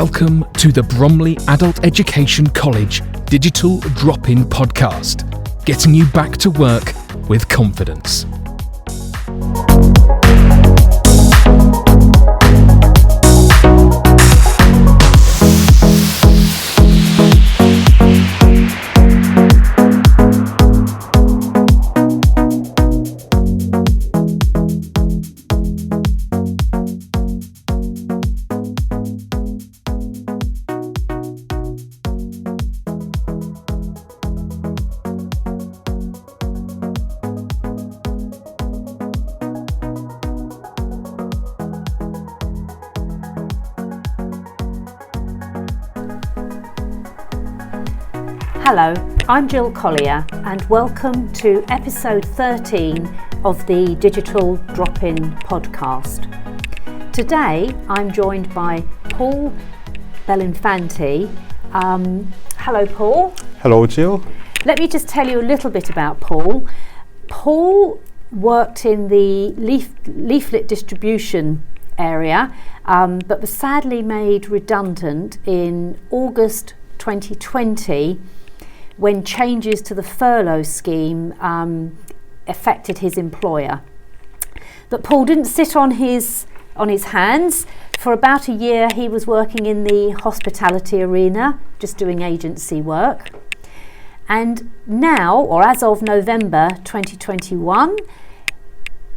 Welcome to the Bromley Adult Education College Digital Drop-In Podcast, getting you back to work with confidence. Hello, I'm Jill Collier and welcome to episode 13 of the Digital Drop-In Podcast. Today I'm joined by Paul Bellinfante. Hello Paul. Hello Jill. Let me just tell you a little bit about Paul. Paul worked in the leaflet distribution area but was sadly made redundant in August 2020 when changes to the furlough scheme affected his employer. But Paul didn't sit on his hands. For about a year he was working in the hospitality arena, just doing agency work. And now, or as of November 2021,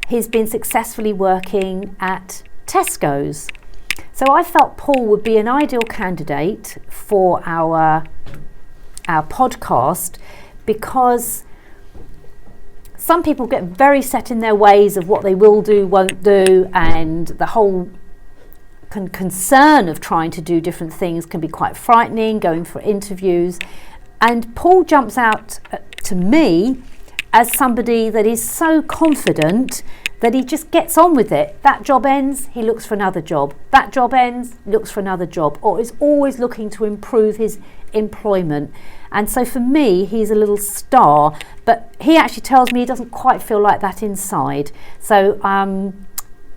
he's been successfully working at Tesco's. So I felt Paul would be an ideal candidate for our podcast, because some people get very set in their ways of what they will do, won't do, and the whole concern of trying to do different things can be quite frightening, going for interviews. And Paul jumps out to me as somebody that is so confident that he just gets on with it. That job ends, he looks for another job. That job ends, looks for another job, or is always looking to improve his employment. And so for me, he's a little star, but he actually tells me he doesn't quite feel like that inside. So I'm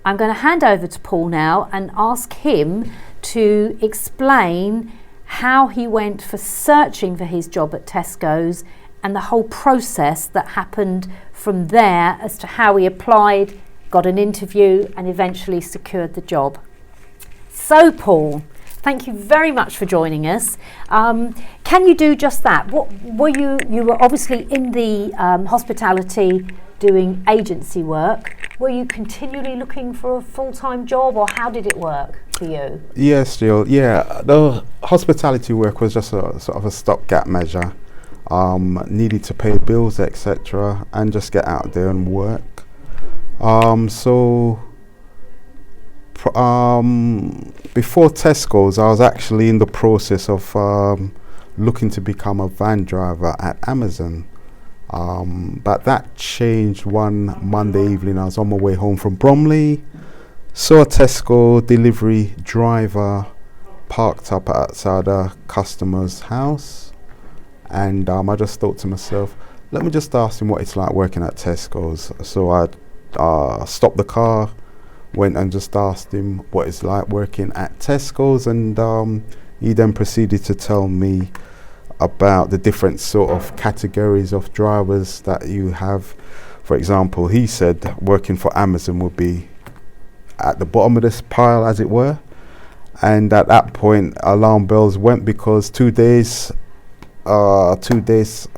going to hand over to Paul now and ask him to explain how he went for searching for his job at Tesco's and the whole process that happened from there as to how he applied, got an interview and eventually secured the job. So Paul, thank you very much for joining us. Can you do just that? What were you were obviously in the hospitality doing agency work. Were you continually looking for a full-time job, or how did it work for you? Yes, Jill. Yeah, the hospitality work was just a sort of a stopgap measure. Needed to pay bills, etc., and just get out there and work. Before Tesco's, I was actually in the process of looking to become a van driver at Amazon. But that changed one Monday evening. I was on my way home from Bromley, saw a Tesco delivery driver parked up outside a customer's house, and I just thought to myself, let me just ask him what it's like working at Tesco's. So I stopped the car, went and just asked him what it's like working at Tesco's, and he then proceeded to tell me about the different sort of categories of drivers that you have. For example, he said working for Amazon would be at the bottom of this pile, as it were. And at that point, alarm bells went, because 2 days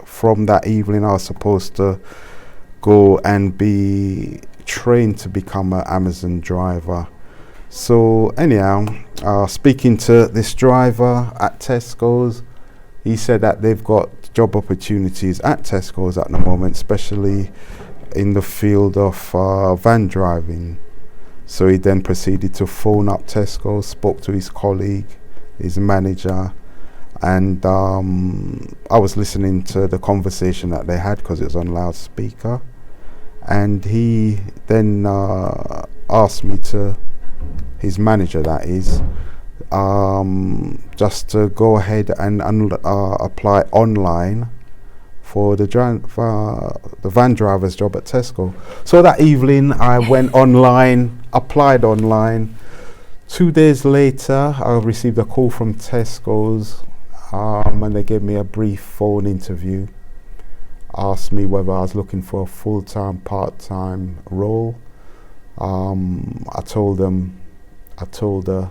from that evening, I was supposed to go and be trained to become an Amazon driver. So anyhow, speaking to this driver at Tesco's, he said that they've got job opportunities at Tesco's at the moment, especially in the field of van driving. So he then proceeded to phone up Tesco, spoke to his colleague, his manager, and I was listening to the conversation that they had because it was on loudspeaker. And he then asked me to, his manager that is, just to go ahead and apply online for the van driver's job at Tesco. So that evening I went online, applied online, 2 days later, I received a call from Tesco's, and they gave me a brief phone interview. Asked me whether I was looking for a full-time, part-time role. I told the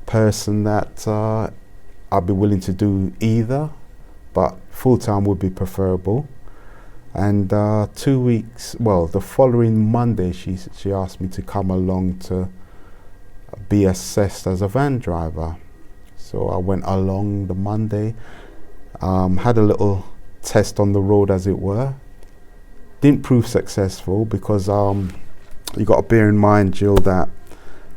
person that I'd be willing to do either, but full-time would be preferable. And 2 weeks, well, the following Monday, she asked me to come along to be assessed as a van driver. So I went along the Monday, had a little test on the road, as it were. Didn't prove successful because you got to bear in mind, Jill, that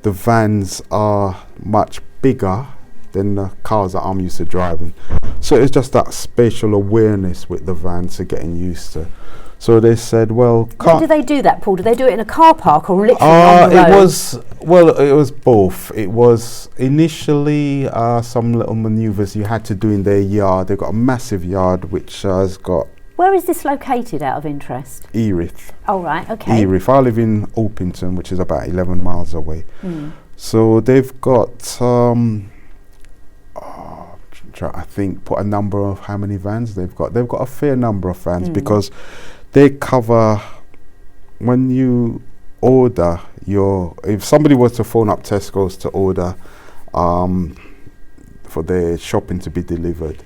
the vans are much bigger than the cars that I'm used to driving. So it's just that spatial awareness with the vans to getting used to. So they said, well, Where do they do that, Paul? Do they do it in a car park or literally on the road? It was both. It was initially some little manoeuvres you had to do in their yard. They've got a massive yard which has got... Where is this located, out of interest? Erith. Oh, right, okay. Erith. I live in Orpington, which is about 11 miles away. So they've got... I think put a number of how many vans they've got. They've got a fair number of vans because they cover, when you order if somebody was to phone up Tesco's to order for their shopping to be delivered,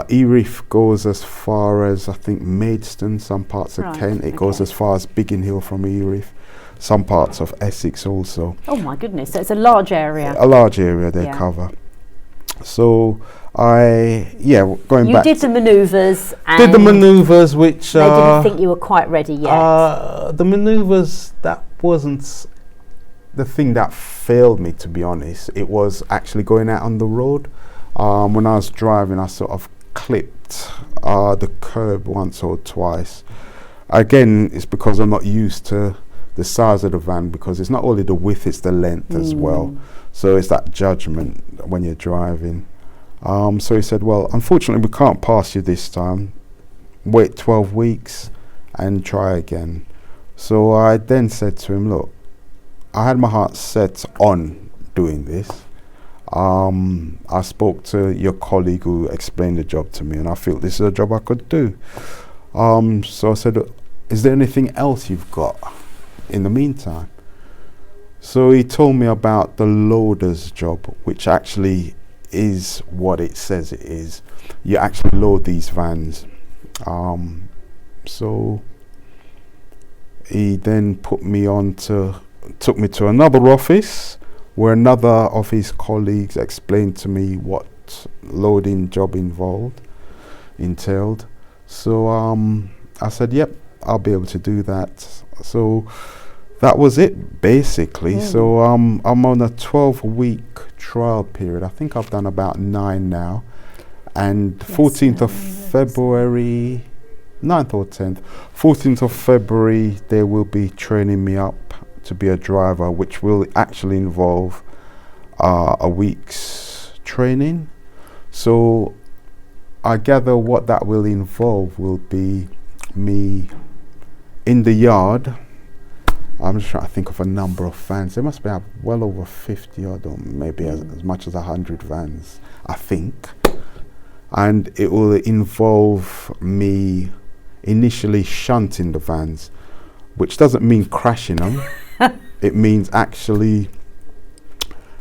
Erith goes as far as, I think, Maidstone, some parts of Kent. It goes as far as Biggin Hill from Erith, some parts of Essex also. Oh my goodness, so it's a large area. A large area they cover. So going back. You did the manoeuvres. Did the manoeuvres, which they didn't think you were quite ready yet. The manoeuvres, that wasn't the thing that failed me, to be honest. It was actually going out on the road. When I was driving, I sort of clipped the curb once or twice. Again, it's because I'm not used to the size of the van, because it's not only the width, it's the length as well. So it's that judgment when you're driving. So he said, well, unfortunately, we can't pass you this time. Wait 12 weeks and try again. So I then said to him, look, I had my heart set on doing this. I spoke to your colleague who explained the job to me, and I felt this is a job I could do. So I said, is there anything else you've got in the meantime? So he told me about the loader's job, which actually is what it says it is. You actually load these vans. So he then took me to another office where another of his colleagues explained to me what loading job entailed. So I said, yep, I'll be able to do that. So that was it, basically. So I'm on a 12-week trial period. I think I've done about 9 now. And 14th of February, 9th or 10th, 14th of February, they will be training me up to be a driver, which will actually involve a week's training. So I gather what that will involve will be me in the yard. I'm just trying to think of a number of vans. There must be well over 50 or maybe as much as 100 vans, I think. And it will involve me initially shunting the vans, which doesn't mean crashing them. It means actually,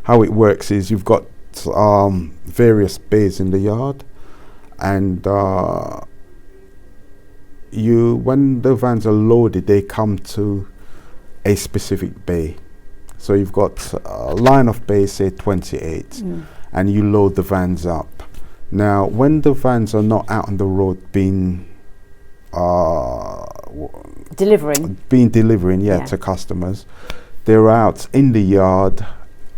how it works is you've got various bays in the yard, and when the vans are loaded, they come to a specific bay. So you've got a line of bays, say 28, and you load the vans up. Now, when the vans are not out on the road being delivering to customers, they're out in the yard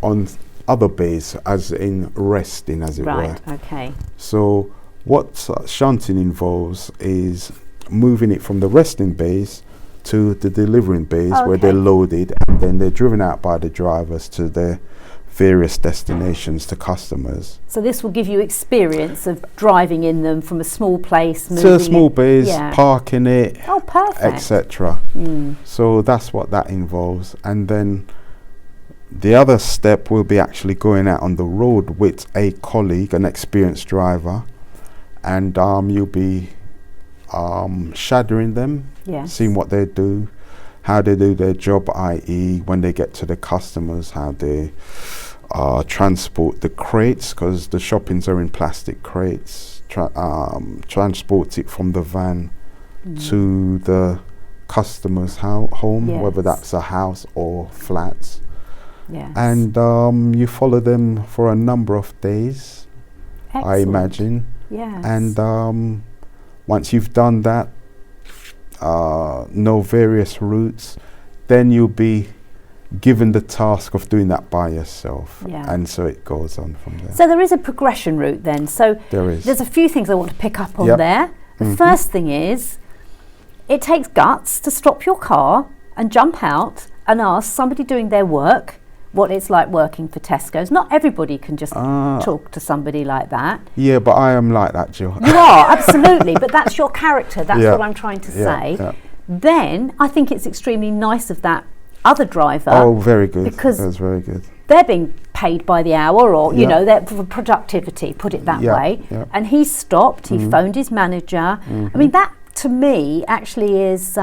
on other bays, as in resting, as it were. Right, okay. So what shunting involves is moving it from the resting bays to the delivering bays, where they're loaded, and then they're driven out by the drivers to their various destinations to customers. So this will give you experience of driving in them from a small place to small bays, parking it, perfect, etc. So that's what that involves. And then The other step will be actually going out on the road with a colleague, an experienced driver, and you'll be shadowing them, Yes. seeing what they do, how they do their job, i.e. when they get to the customers, how they transport the crates, because the shoppings are in plastic crates, transport it from the van to the customer's home, Yes. whether that's a house or flats. Yes. And you follow them for a number of days, I Excellent. imagine. Yes. And once you've done that, know various routes, then you'll be given the task of doing that by yourself. Yeah. And so it goes on from there. So there is a progression route then. So There is. there's a few things I want to pick up on Yep. there. The first thing is, it takes guts to stop your car and jump out and ask somebody doing their work what it's like working for Tesco's. Not everybody can just talk to somebody like that. Yeah, but I am like that, Jill. You are, absolutely, but that's your character. That's Yeah. what I'm trying to say. Yeah. Then I think it's extremely nice of that other driver. Oh, very good. Because That's very good. they're being paid by the hour, or you Yeah. know, their productivity, put it that Yeah, way. yeah. And he stopped, he phoned his manager. I mean, that to me actually is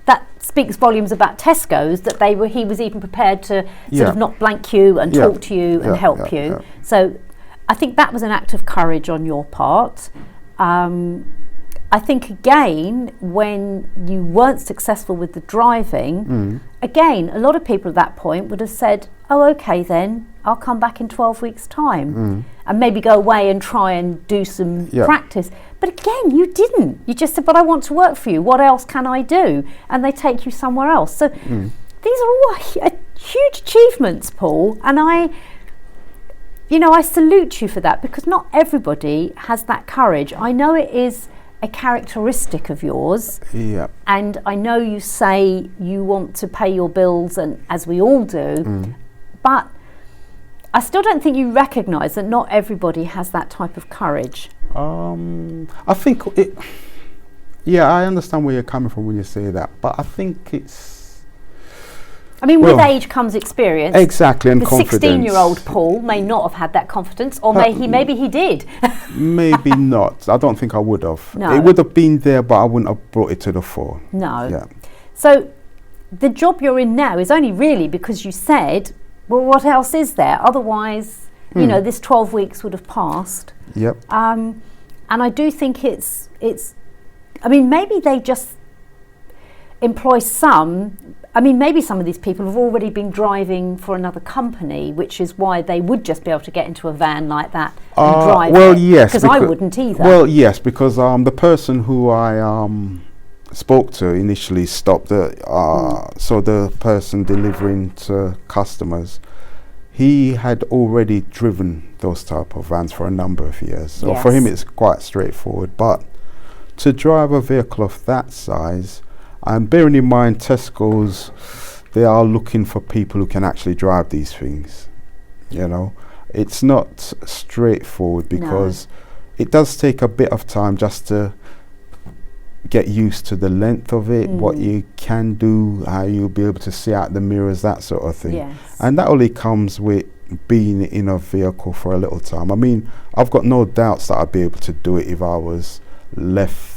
that speaks volumes about Tesco's, that he was even prepared to sort Yeah. of not blank you and Yeah. talk to you and Yeah, help yeah, you. yeah. So I think that was an act of courage on your part. I think again, when you weren't successful with the driving, again, a lot of people at that point would have said, oh, okay then, I'll come back in 12 weeks' time and maybe go away and try and do some Yeah. practice. But again, you didn't. You just said, but I want to work for you. What else can I do? And they take you somewhere else. So these are all huge achievements, Paul. And I salute you for that, because not everybody has that courage. I know it is a characteristic of yours, Yeah. and I know you say you want to pay your bills, and as we all do, but I still don't think you recognise that not everybody has that type of courage. I think it. Yeah, I understand where you're coming from when you say that, but I think it's I mean, with Well, age comes experience. exactly, and The confidence. 16-year-old Paul may not have had that confidence, or maybe he did. Maybe not. I don't think I would have. No. It would have been there, but I wouldn't have brought it to the fore. No. Yeah. So the job you're in now is only really because you said, well, what else is there? Otherwise, this 12 weeks would have passed. Yep. And I do think it's. I mean, maybe they just employ some. I mean, maybe some of these people have already been driving for another company, which is why they would just be able to get into a van like that and drive. Well, yes, because I wouldn't either. Well, yes, because the person who I spoke to initially stopped. So the person delivering to customers, he had already driven those type of vans for a number of years. So for him, it's quite straightforward. But to drive a vehicle of that size, and bearing in mind Tesco's, they are looking for people who can actually drive these things. It's not straightforward, because it does take a bit of time just to get used to the length of it, what you can do, how you'll be able to see out the mirrors, that sort of thing. Yes. And that only comes with being in a vehicle for a little time. I mean, I've got no doubts that I'd be able to do it if I was left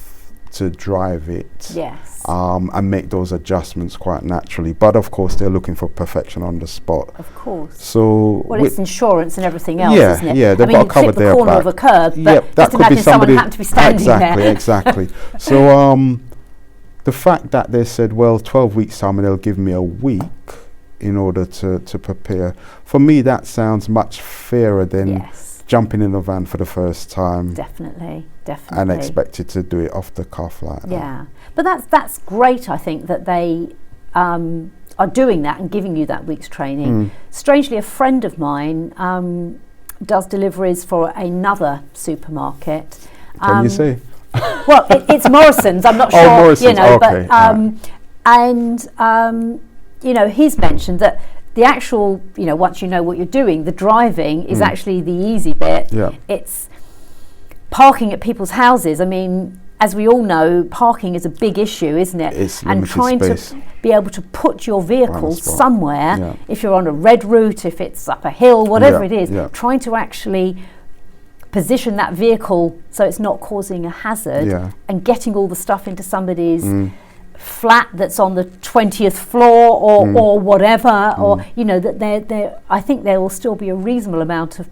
to drive it. Yes. And make those adjustments quite naturally. But of course, they're looking for perfection on the spot. Of course. So Well, it's insurance and everything else, isn't it? Yeah, they've got to cover their flip the corner back. of a curb, but Yep, that just could be imagine someone somebody happened to be standing there. Exactly. So the fact that they said, well, 12 weeks time, and they'll give me a week in order to prepare, for me that sounds much fairer than jumping in the van for the first time. Definitely. And expected to do it off the cuff like that. Yeah, but that's great. I think that they are doing that and giving you that week's training. Strangely, a friend of mine does deliveries for another supermarket. Can you say? Well, it's Morrison's. I'm not sure. Morrison's. Okay. But he's mentioned that the actual, once you know what you're doing, the driving is actually the easy bit. Yeah. It's parking at people's houses. I mean, as we all know, parking is a big issue, isn't it? It's and limited trying space. to be able to put your vehicle spot. somewhere, Yeah. if you're on a red route, if it's up a hill, whatever it is, Yeah. trying to actually position that vehicle so it's not causing a hazard, Yeah. and getting all the stuff into somebody's flat that's on the 20th floor or whatever, or that I think there will still be a reasonable amount of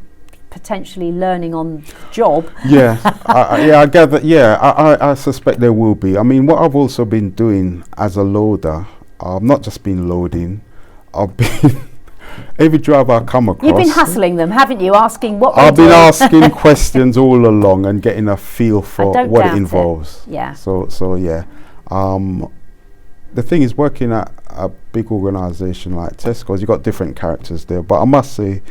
potentially learning on job. Yeah, I gather. Yeah, I suspect there will be. I mean, what I've also been doing as a loader, I've not just been loading. I've been every driver I come across. You've been hassling them, haven't you? Asking what I've they been do. asking questions all along and getting a feel for don't what doubt it it. involves. Yeah. So yeah. The thing is, working at a big organisation like Tesco's, you've got different characters there, but I must say,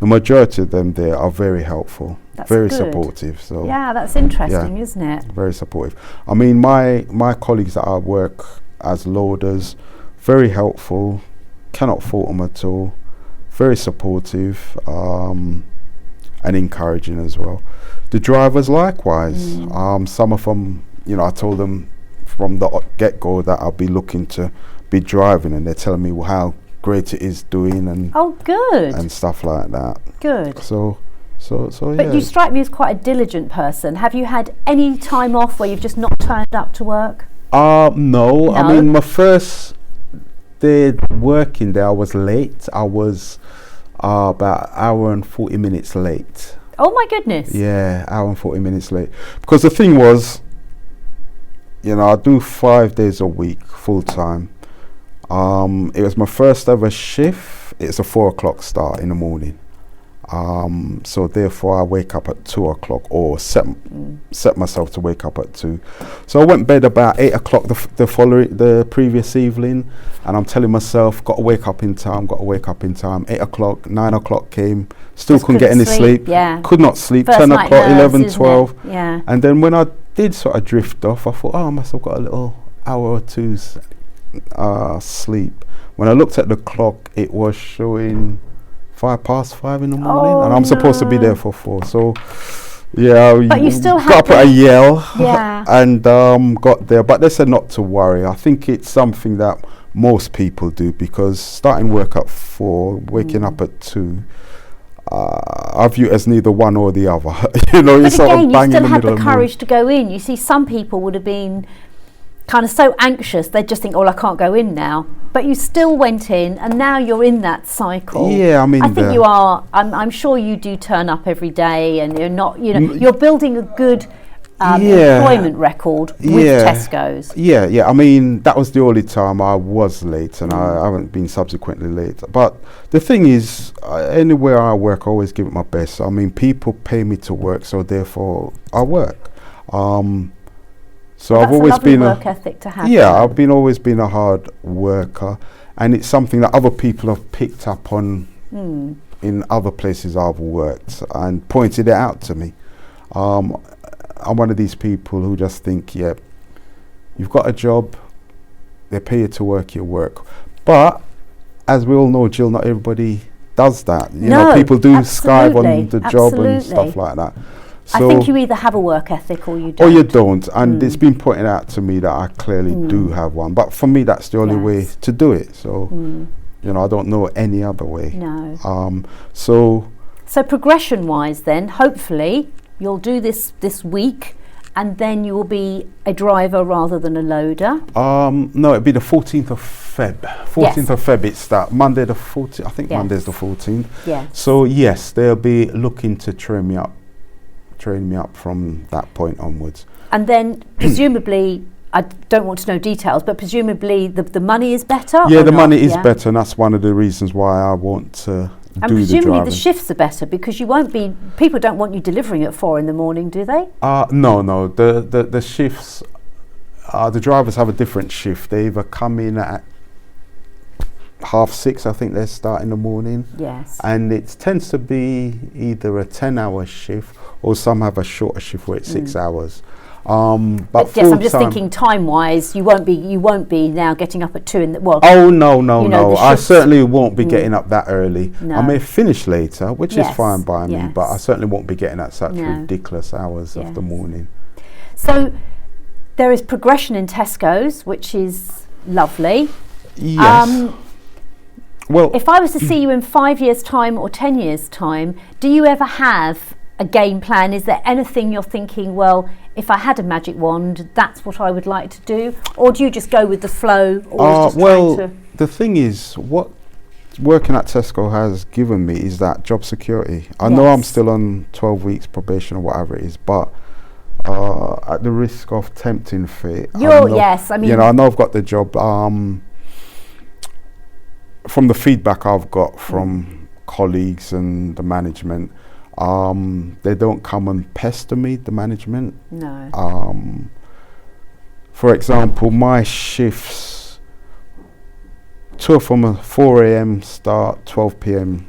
the majority of them there are very helpful, That's very good. supportive. So Yeah, that's interesting, isn't it? very supportive. I mean, my colleagues that I work as loaders, very helpful, cannot fault them at all, very supportive, and encouraging as well. The drivers likewise. Some of them, I told them from the get-go that I'll be looking to be driving, and they're telling me how great it is doing and Oh, good. and stuff like that. Good. So But yeah. you strike me as quite a diligent person. Have you had any time off where you've just not turned up to work? No. I No? mean, my first day working there, I was late. I was about an hour and 40 minutes late. Oh my goodness. Yeah, hour and 40 minutes late. Because the thing was, I do 5 days a week, full time. It was my first ever shift. It's a 4 o'clock start in the morning. So therefore I wake up at 2 o'clock, or set myself to wake up at 2. So I went bed about 8 o'clock the previous evening, and I'm telling myself, got to wake up in time. 8 o'clock, 9 o'clock came, still Just couldn't get any couldn't sleep. sleep, yeah. Could not sleep. First 10 night o'clock, nerves, 11, isn't 12. it? Yeah. And then when I did sort of drift off, I thought, I must have got a little hour or two's sleep. When I looked at the clock, it was showing 5:05 in the morning, and I'm supposed to be there for 4. So yeah, But you still got up had at a yell, Yeah. and got there. But they said not to worry. I think it's something that most people do, because starting work at 4, waking up at 2, I view it as neither one or the other. You're But sort again, of you bang in still the had middle the of the courage to go in. You see, some people would have been kind of so anxious, they'd just think, I can't go in now. But you still went in, and now you're in that cycle. Yeah, I mean, I think you are. I'm sure you do turn up every day, and you're not. You're building a good employment record with Tesco's. Yeah. I mean, that was the only time I was late, and I haven't been subsequently late. But the thing is, anywhere I work, I always give it my best. I mean, people pay me to work, so therefore I work. So That's I've always a lovely been work ethic to have. Yeah, I've always been a hard worker, and it's something that other people have picked up on in other places I've worked and pointed it out to me. I'm one of these people who just think, you've got a job, they pay you to work your work. But as we all know, Jill, not everybody does that. People do skive on the job and stuff like that. So I think you either have a work ethic or you don't. Or you don't, and it's been pointed out to me that I clearly do have one. But for me, that's the only way to do it. So, I don't know any other way. No. So progression-wise, then, hopefully, you'll do this week, and then you will be a driver rather than a loader. No, it'd be the 14th of Feb. 14th of Feb, it's that Monday the 14th. I think Monday's the 14th. Yes. So yes, they'll be looking to train me up from that point onwards. And then presumably, I don't want to know details, but presumably the money is better? Yeah, or the not? money is better, and that's one of the reasons why I want to and do the presumably driving. the shifts are better, because people don't want you delivering at 4 a.m, do they? No. The shifts, the drivers have a different shift. They either come in at 6:30, I think they start in the morning. Yes. And it tends to be either a 10-hour shift, or some have a shorter shift where it's 6 hours. But yes, I'm just thinking time-wise, you won't be now getting up at 2 in the Oh no! I shifts. certainly won't be getting up that early. No. I may finish later, which is fine by me, but I yes. certainly won't be getting at such No. ridiculous hours of the morning. So there is progression in Tesco's, which is lovely. Yes. Well, If I was to see you in 5 years' time or 10 years' time, do you ever have a game plan? Is there anything you're thinking, well, if I had a magic wand, that's what I would like to do? Or do you just go with the flow? Or the thing is, what working at Tesco has given me is that job security. I know I'm still on 12 weeks probation or whatever it is, but at the risk of tempting fate, I know I've got the job. From the feedback I've got from colleagues and the management, they don't come and pester me, the management. No. For example, my shifts, 2 of them are 4 a.m. start, 12 p.m.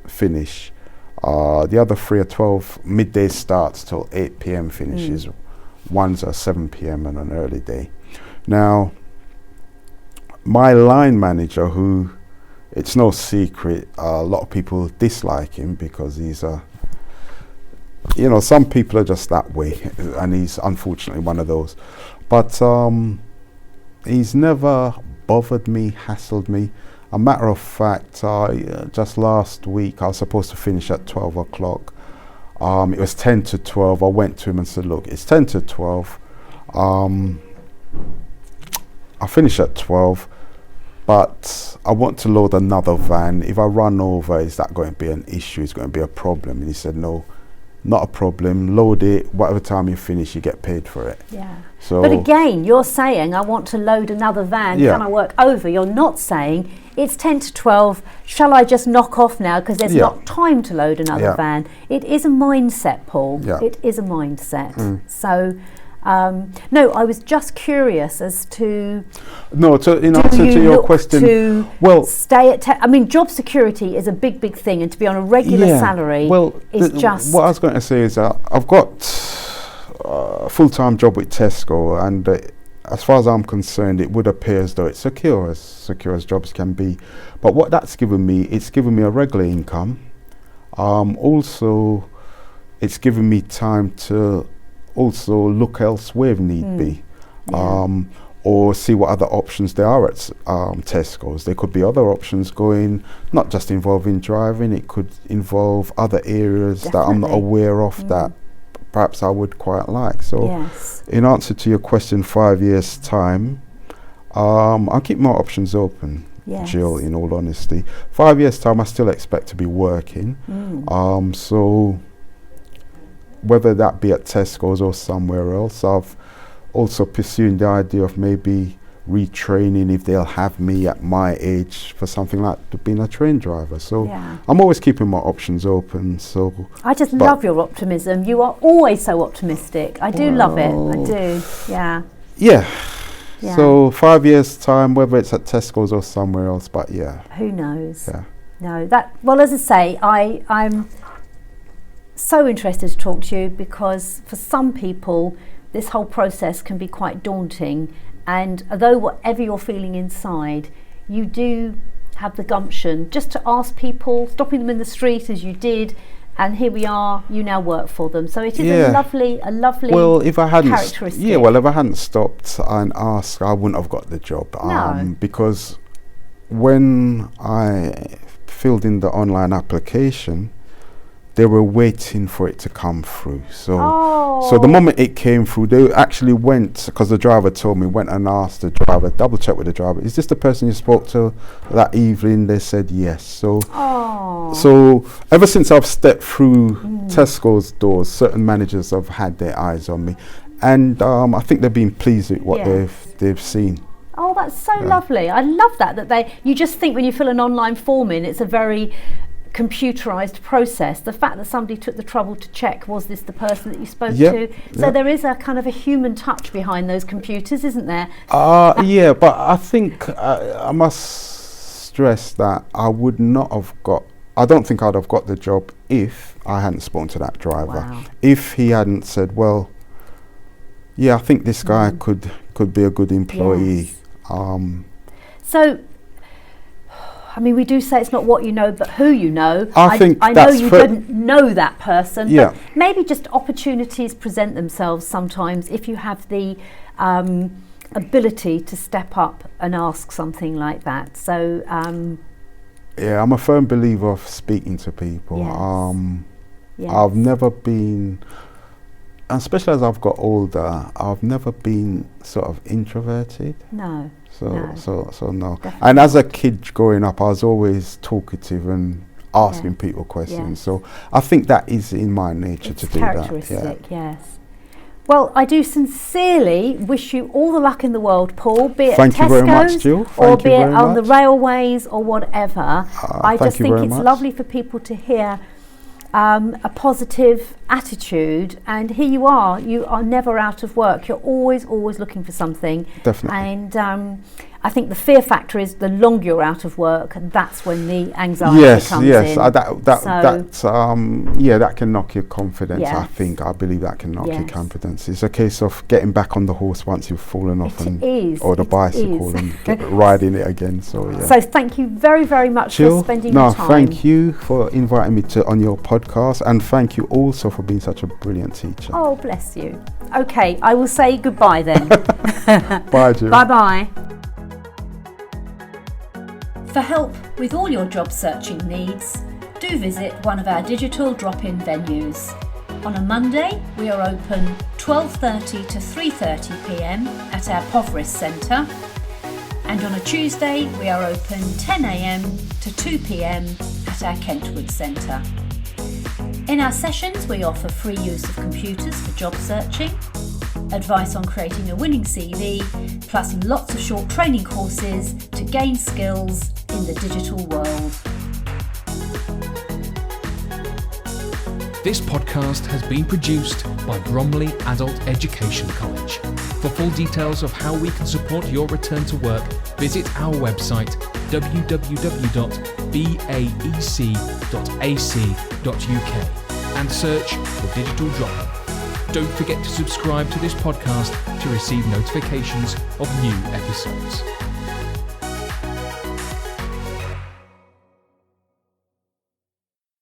finish. The other 3 are 12 midday starts till 8 p.m. finishes. One's a 7 p.m. and an early day. Now, my line manager, who, it's no secret, a lot of people dislike him because he's some people are just that way, and he's unfortunately one of those. But he's never bothered me, hassled me. A matter of fact, just last week I was supposed to finish at 12 o'clock. It was 10 to 12. I went to him and said, look, it's 10 to 12. I finish at 12, but I want to load another van. If I run over, is that going to be an issue? It's going to be a problem? And he said, no, not a problem. Load it. Whatever time you finish, you get paid for it. Yeah. So, but again, you're saying, I want to load another van. Can I work over? You're not saying, it's 10 to 12. Shall I just knock off now because there's not time to load another van? It is a mindset, Paul. Yeah. It is a mindset. So, no, I was just curious as to. No, in answer to your question, stay at. I mean, job security is a big thing, and to be on a regular salary is just. What I was going to say is that I've got a full-time job with Tesco, and as far as I'm concerned, it would appear as though it's secure as jobs can be. But what that's given me, it's given me a regular income. Also, it's given me time to also look elsewhere if need be, or see what other options there are at Tesco's. There could be other options going, not just involving driving, it could involve other areas that I'm not aware of that perhaps I would quite like. So in answer to your question, 5 years time, I'll keep my options open, Jill, in all honesty. 5 years time, I still expect to be working. So whether that be at Tesco's or somewhere else, I've also pursuing the idea of maybe retraining if they'll have me at my age for something like being a train driver. So I'm always keeping my options open. So I just love your optimism. You are always so optimistic. I do love it. I do. Yeah. So 5 years time, whether it's at Tesco's or somewhere else, but who knows? No, as I say, I'm so interested to talk to you because for some people this whole process can be quite daunting, and although whatever you're feeling inside, you do have the gumption just to ask people, stopping them in the street as you did, and here we are, you now work for them. So it is a lovely characteristic. If I hadn't stopped and asked, I wouldn't have got the job. Because when I filled in the online application, they were waiting for it to come through. So the moment it came through, they actually went, because the driver told me, went and asked the driver, double check with the driver, is this the person you spoke to that evening? They said yes. So ever since I've stepped through Tesco's doors, certain managers have had their eyes on me, and I think they've been pleased with what they've seen. Oh, that's so lovely. I love that you just think when you fill an online form in, it's a very computerized process. The fact that somebody took the trouble to check, was this the person that you spoke to? So there is a kind of a human touch behind those computers, isn't there? But I think I must stress that I don't think I'd have got the job if I hadn't spoken to that driver. If he hadn't said, well, I think this guy could be a good employee. So I mean, we do say it's not what you know, but who you know. I think I know you didn't know that person. Yeah. But maybe just opportunities present themselves sometimes if you have the ability to step up and ask something like that. So, yeah, I'm a firm believer of speaking to people. Yes. I've never been, especially as I've got older, I've never been sort of introverted. No. So no. Definitely. And as a kid growing up, I was always talkative and asking people questions. Yes. So I think that is in my nature It's to do that. characteristic, yes. Well, I do sincerely wish you all the luck in the world, Paul, be it Thank you very much, Tesco's Jill. or Thank be you it very on the much. railways or whatever. I Thank just you think very it's much. lovely for people to hear a positive attitude, and here you are never out of work. You're always looking for something. Definitely. And I think the fear factor is the longer you're out of work, that's when the anxiety comes in. Yes, that can knock your confidence. I Yes. think, I believe that can knock your Yes. confidence. It's a case of getting back on the horse once you've fallen off, or the It bicycle, is. and riding it again. So yeah. So thank you very, very much Jill, for spending your time. thank you for inviting me on your podcast, and thank you also for being such a brilliant teacher. Oh, bless you. Okay, I will say goodbye then. Bye, Jill. Bye-bye. For help with all your job searching needs, do visit one of our digital drop-in venues. On a Monday, we are open 12:30 to 3:30 p.m. at our Poveris Centre, and on a Tuesday, we are open 10 a.m. to 2 p.m. at our Kentwood Centre. In our sessions, we offer free use of computers for job searching, advice on creating a winning CV, plus lots of short training courses to gain skills in the digital world. This podcast has been produced by Bromley Adult Education College. For full details of how we can support your return to work, visit our website www.baec.ac.uk and search for Digital Drop-In. Don't forget to subscribe to this podcast to receive notifications of new episodes.